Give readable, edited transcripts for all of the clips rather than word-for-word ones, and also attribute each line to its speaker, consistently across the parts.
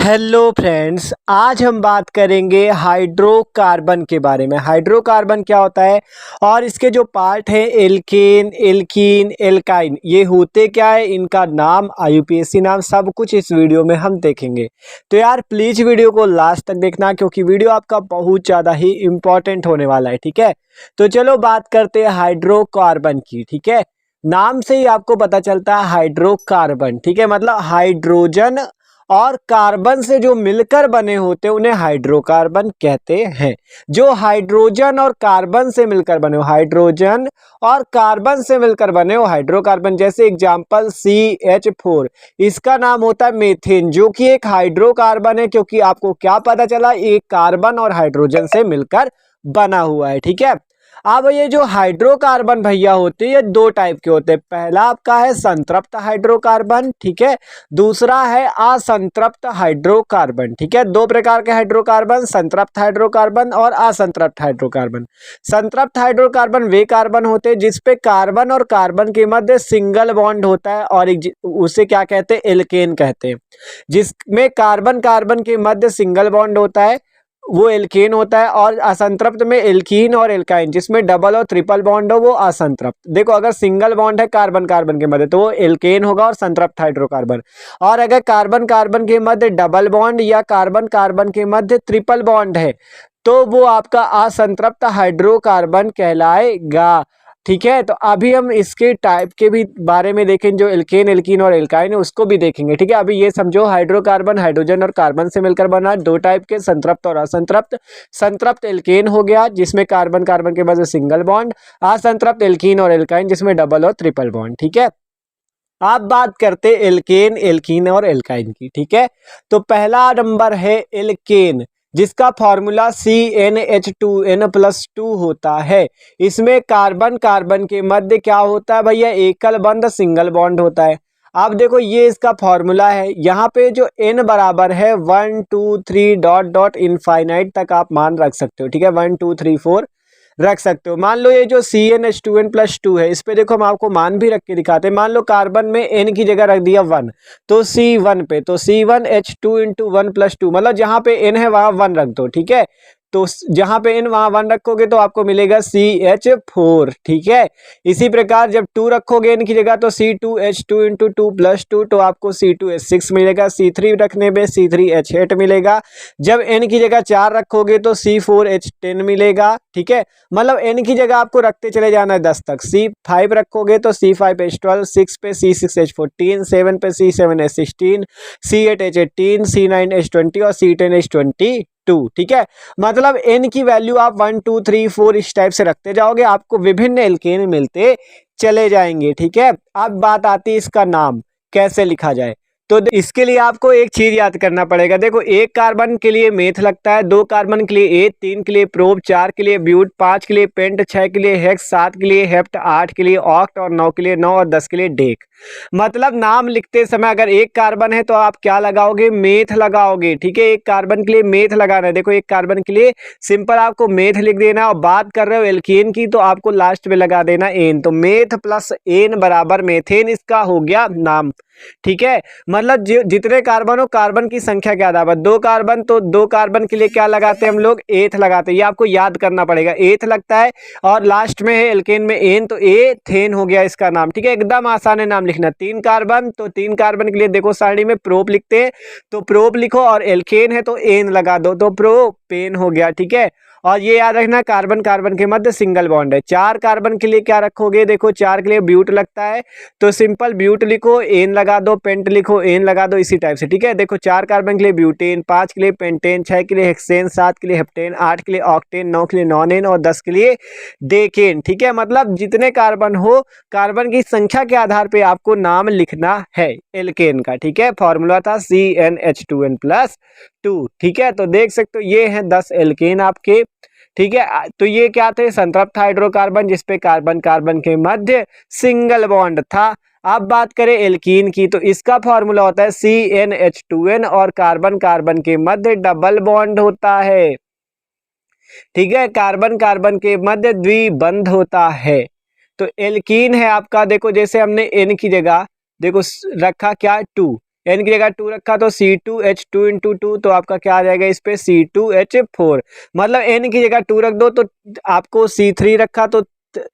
Speaker 1: Hello friends, आज हम बात करेंगे हाइड्रोकार्बन के बारे में। हाइड्रोकार्बन क्या होता है और इसके जो पार्ट हैं एल्केन, एल्कीन, एल्काइन, ये होते क्या है, इनका नाम, आईयूपीएसी नाम, सब कुछ इस वीडियो में हम देखेंगे। तो यार प्लीज़ वीडियो को लास्ट तक देखना क्योंकि वीडियो आपका बहुत ज़्यादा ही इम्पोर्टेंट होने वाला है। ठीक है, तो चलो बात करते हैं हाइड्रोकार्बन की। ठीक है, नाम से ही आपको पता चलता है हाइड्रोकार्बन। ठीक है, मतलब हाइड्रोजन और कार्बन से जो मिलकर बने होते हैं उन्हें हाइड्रोकार्बन कहते हैं। जो हाइड्रोजन और कार्बन से मिलकर बने हो, हाइड्रोजन और कार्बन से मिलकर बने हो हाइड्रोकार्बन। जैसे एग्जांपल CH4, इसका नाम होता है मीथेन, जो कि एक हाइड्रोकार्बन है क्योंकि आपको क्या पता चला, एक कार्बन और हाइड्रोजन से मिलकर बना हुआ है। ठीक है, अब ये जो हाइड्रोकार्बन भैया होते हैं ये दो टाइप के होते हैं। पहला आपका है संतृप्त हाइड्रोकार्बन, ठीक है, दूसरा है असंतृप्त हाइड्रोकार्बन। ठीक है, दो प्रकार के हाइड्रोकार्बन, संतृप्त हाइड्रोकार्बन और असंतृप्त हाइड्रोकार्बन। संतृप्त हाइड्रोकार्बन वे कार्बन होते हैं जिसपे कार्बन और कार्बन के मध्य सिंगल बॉन्ड होता है और उसे क्या कहते हैं, एल्केन कहते हैं। जिसमें कार्बन कार्बन के मध्य सिंगल बॉन्ड होता है वो एल्केन होता है, और असंतृप्त में एल्कीन और एल्काइन जिसमें डबल और ट्रिपल बॉन्ड हो वो असंतृप्त। देखो, अगर सिंगल बॉन्ड है कार्बन कार्बन के मध्य तो वो एल्केन होगा और संतृप्त हाइड्रोकार्बन, और अगर कार्बन कार्बन के मध्य डबल बॉन्ड या कार्बन कार्बन के मध्य ट्रिपल बॉन्ड है तो वो आपका असंतृप्त हाइड्रोकार्बन कहलाएगा। ठीक है, तो अभी हम इसके टाइप के भी बारे में देखें, जो एल्केन, एल्कीन और एल्काइन है उसको भी देखेंगे। ठीक है, अभी ये समझो हाइड्रोकार्बन हाइड्रोजन और कार्बन से मिलकर बना, दो टाइप के, संतृप्त और असंतृप्त। संतृप्त एल्केन हो गया जिसमें कार्बन कार्बन के बजाय सिंगल बॉन्ड, असंतृप्त एल्कीन और एल्काइन जिसमें डबल और ट्रिपल बॉन्ड। ठीक है, आप बात करते एल्केन, एल्कीन और एल्काइन की। ठीक है, तो पहला नंबर है एल्केन, जिसका फॉर्मूला CnH2n+2 होता है। इसमें कार्बन कार्बन के मध्य क्या होता है भैया, एकल बंध सिंगल बॉन्ड होता है। अब देखो ये इसका फॉर्मूला है, यहाँ पे जो n बराबर है 1 2 3 डॉट डॉट इनफाइनाइट तक आप मान रख सकते हो। ठीक है, 1 2 3 4 रख सकते हो। मान लो ये जो CnH2n+2 है, इस पे देखो हम आपको मान भी रख के दिखाते हैं। मान लो कार्बन में n की जगह रख दिया 1, तो C1 पे तो C1H2 × 1+2, मतलब जहां पे n है वहां 1 रख दो। ठीक है, तो जहां पे n वहां 1 रखोगे तो आपको मिलेगा CH4। ठीक है, इसी प्रकार जब 2 रखोगे n की जगह तो C2H2 × 2+2 तो आपको C2H6 मिलेगा। C3 रखने पे C3H8 मिलेगा। जब n की जगह 4 रखोगे तो C4H10 मिलेगा। ठीक है, मतलब n की जगह आपको रखते चले जाना है 10 तक। C5 रखोगे तो C5H12, 6 पे C6H14, 7 पे C7H16, C8H18, C9H20 और C10H22। ठीक है, मतलब n की वैल्यू आप 1 2 3 4 इस टाइप से रखते जाओगे, आपको विभिन्न एल्केन मिलते चले जाएंगे। ठीक है, अब बात आती है इसका नाम कैसे लिखा जाए। तो इसके लिए आपको एक चीज याद करना पड़ेगा। देखो, एक कार्बन के लिए मेथ लगता है, दो कार्बन के लिए ए, तीन के लिए प्रोप, चार के लिए ब्यूट, पांच के लिए पेंट, छह के लिए हेक्स, सात के लिए हेप्ट, आठ के लिए ऑक्ट और नौ के लिए नौ और 10 के लिए डेक। मतलब नाम लिखते समय अगर एक कार्बन है तो आप क्या लगाओगे, मेथ लगाओगे। ठीक है, एक कार्बन के लिए मेथ लगाना है। देखो, एक कार्बन के लिए सिंपल आपको मेथ लिख देना, और बात कर रहे हो एल्केन की तो आपको लास्ट में लगा देना एन, तो मेथ प्लस एन बराबर मेथेन, इसका हो गया नाम। ठीक है, मतलब जितने कार्बन हो कार्बन की संख्या के आधार पर, दो कार्बन तो दो कार्बन के लिए क्या लगाते हैं हम लोग, एथ लगाते हैं। ये आपको याद करना पड़ेगा, एथ लगता है और लास्ट में है एल्केन में एन, तो एथेन हो गया इसका नाम। ठीक है, एकदम आसान है नाम लिखना। तीन कार्बन तो तीन कार्बन के लिए देखो सारणी में प्रोप लिखते हैं तो प्रोप लिखो, और एल्केन है तो एन लगा दो तो प्रोपेन हो गया। ठीक है, और ये याद रखना कार्बन कार्बन के मध्य सिंगल बॉन्ड है। चार कार्बन के लिए क्या रखोगे, देखो चार के लिए ब्यूट लगता है तो सिंपल ब्यूट लिखो, एन लगा दो, पेंट लिखो, एन लगा दो, इसी टाइप से। ठीक है, देखो चार कार्बन के लिए ब्यूटेन, पांच के लिए पेंटेन, छह के लिए हेक्सेन, सात के लिए हेप्टेन, आठ के लिए ऑक्टेन, नौ के लिए नॉनेन और 10 के लिए डेकेन। ठीक है, मतलब जितने कार्बन हो कार्बन की संख्या के आधार पे आपको नाम लिखना है एल्केन का। ठीक है, फॉर्मूला था CnH2n+2। ठीक है, तो देख सकते हो ये हैं 10 एल्केन आपके। ठीक है, तो ये क्या थे, संतृप्त हाइड्रोकार्बन जिसपे कार्बन कार्बन के मध्य सिंगल बॉन्ड था। अब बात करें एल्कीन की तो इसका फॉर्मूला होता है CnH2n और कार्बन कार्बन के मध्य डबल बॉन्ड होता है। ठीक है, कार्बन कार्बन के मध्य द्विबंध होता है। तो एल्कीन है आपका, देखो जैसे हमने n की जगह देखो रखा क्या 2, N की जगह 2 रखा तो C2H2 इंटू 2, तो आपका क्या आ जाएगा इस पे C2H4। मतलब N की जगह 2 रख दो तो आपको C3 रखा तो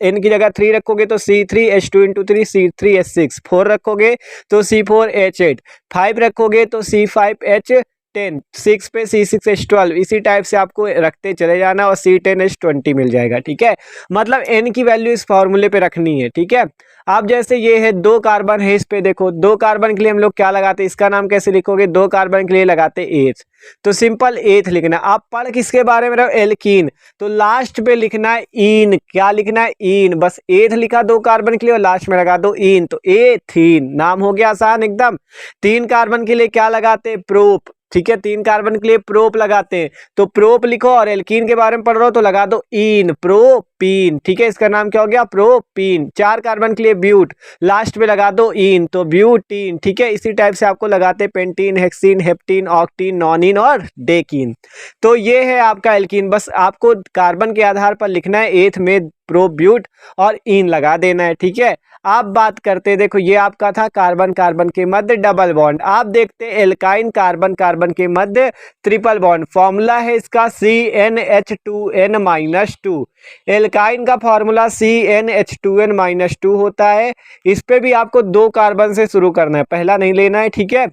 Speaker 1: N की जगह 3 रखोगे तो C3H2 इंटू 3 C3H6, 4 रखोगे तो C4H8, 5 रखोगे तो C5H10, 6 पे C6H12, इसी टाइप से आपको रखते चले जाना और C10H20 मिल जाएगा। ठीक है, मतलब N की वैल्यू इस फॉर्मूले पे रखनी है। ठीक है, अब जैसे ये है 2 कार्बन है, इस पे देखो 2 कार्बन के लिए हम लोग क्या लगाते हैं, इसका नाम कैसे लिखोगे, 2 कार्बन के लिए लगाते एथ, तो सिंपल एथ लिखना। आप पढ़ किसके बारे में रहो, एल्कीन, तो लास्ट पे लिखना है इन, क्या लिखना है इन, बस एथ लिखा 2 कार्बन के लिए और लास्ट में लगा दो इन, तो एथीन नाम हो गया आसान एकदम। 3 कार्बन के लिए क्या लगाते हैं, प्रोप। ठीक है, 3 कार्बन के लिए प्रोप लगाते हैं, तो प्रोप लिखो और एल्कीन के बारे में पढ़ रहे हो तो लगा दो इन, प्रोपीन। ठीक है, इसका नाम क्या हो गया, प्रोपीन। 4 कार्बन के लिए ब्यूट, लास्ट में लगा दो इन, तो ब्यूटीन। ठीक है, इसी टाइप से आपको लगाते पेंटीन, हेक्सीन, हेप्टीन, ऑक्टीन, नॉनिन और डेकीन। तो ये है आपका एल्कीन, बस आपको कार्बन के आधार पर लिखना है, एथ में प्रो, ब्यूट और इन लगा देना है। ठीक है, आप बात करते, देखो ये आपका था कार्बन कार्बन के मध्य डबल बॉन्ड। आप देखते एल्काइन कार्बन कार्बन के मध्य ट्रिपल बॉन्ड। फॉर्मूला है इसका CnH2n-2। एल्काइन का फॉर्मूला CnH2n-2 होता है। इस पे भी आपको 2 कार्बन से शुरू करना है, पहला नहीं लेना है। ठीक है,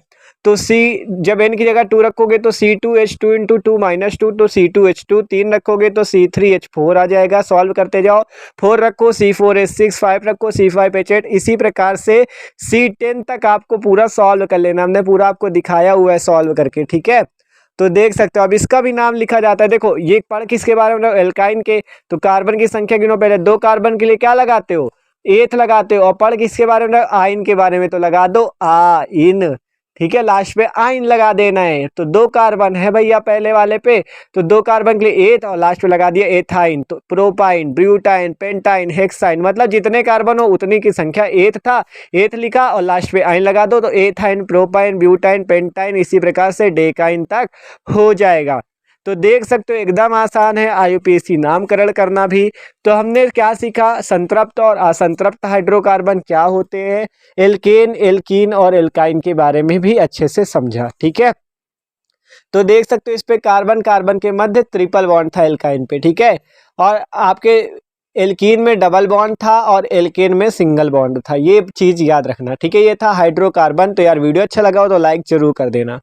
Speaker 1: तो C जब N की जगह 2 रखोगे तो C2H2 इंटू 2 माइनस 2, तो C2H2, 3 रखोगे तो C3H4 आ जाएगा। सॉल्व करते जाओ, 4 रखो C4H6, 5 रखो C5H8, इसी प्रकार से C10 तक आपको पूरा सॉल्व कर लेना। हमने पूरा आपको दिखाया हुआ है सॉल्व करके। ठीक है, तो देख सकते हो। अब इसका भी नाम लिखा जाता है, देखो ये पढ़ किसके बारे में, एल्काइन के, तो कार्बन की संख्या गिनो पहले। 2 कार्बन के लिए क्या लगाते हो, एथ लगाते हो, और पढ़ किसके बारे में, आइन के बारे में, तो लगा दो आइन। ठीक है, लास्ट पे आइन लगा देना है। तो 2 कार्बन है भैया पहले वाले पे, तो 2 कार्बन के लिए एथ और लास्ट पे लगा दिया एथाइन, तो प्रोपाइन, ब्यूटाइन, पेंटाइन, हेक्साइन, मतलब जितने कार्बन हो उतनी की संख्या एथ था, एथ लिखा और लास्ट पे आइन लगा दो, तो एथाइन, प्रोपाइन, ब्यूटाइन, पेंटाइन, इसी प्रकार से डेकाइन तक हो जाएगा। तो देख सकते हो एकदम आसान है IUPAC नामकरण करना भी। तो हमने क्या सीखा, संतृप्त और असंतृप्त हाइड्रोकार्बन क्या होते हैं, एल्केन, एल्कीन और एल्काइन के बारे में भी अच्छे से समझा। ठीक है, तो देख सकते हो इस पे कार्बन कार्बन के मध्य ट्रिपल बॉन्ड था एल्काइन पे। ठीक है, और आपके एल्कीन में डबल बॉन्ड था और एल्केन में सिंगल बॉन्ड था, ये चीज याद रखना। ठीक है, ये था हाइड्रोकार्बन। तो यार वीडियो अच्छा लगा हो तो लाइक जरूर कर देना।